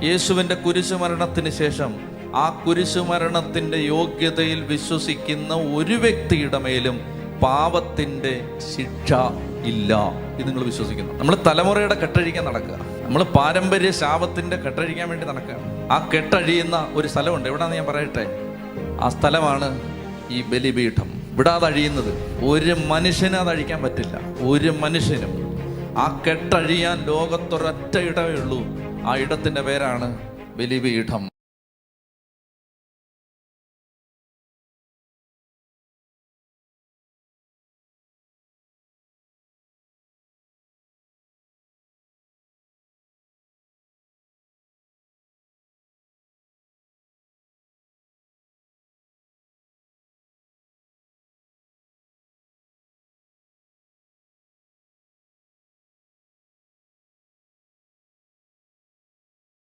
യേശുവിൻ്റെ കുരിശുമരണത്തിന് ശേഷം ആ കുരിശുമരണത്തിൻ്റെ യോഗ്യതയിൽ വിശ്വസിക്കുന്ന ഒരു വ്യക്തിയുടെ മേലും പാപത്തിൻ്റെ ശിക്ഷ ഇല്ല. ഇത് നിങ്ങൾ വിശ്വസിക്കുന്നു? നമ്മൾ തലമുറയുടെ കെട്ടഴിക്കാൻ നടക്കുക, നമ്മൾ പാരമ്പര്യ ശാപത്തിൻ്റെ കെട്ടഴിക്കാൻ വേണ്ടി നടക്കുക. ആ കെട്ടഴിയുന്ന ഒരു സ്ഥലമുണ്ട്. എവിടാന്ന് ഞാൻ പറയട്ടെ? ആ സ്ഥലമാണ് ഈ ബലിപീഠം. ഇവിടെ അതഴിയുന്നത് ഒരു മനുഷ്യനും അത് അഴിക്കാൻ പറ്റില്ല. ഒരു മനുഷ്യനും. ആ കെട്ടഴിയാൻ ലോകത്തൊരൊറ്റ ഇടമേ ഉള്ളൂ. ആ ഇടത്തിൻ്റെ പേരാണ് ബലിപീഠം.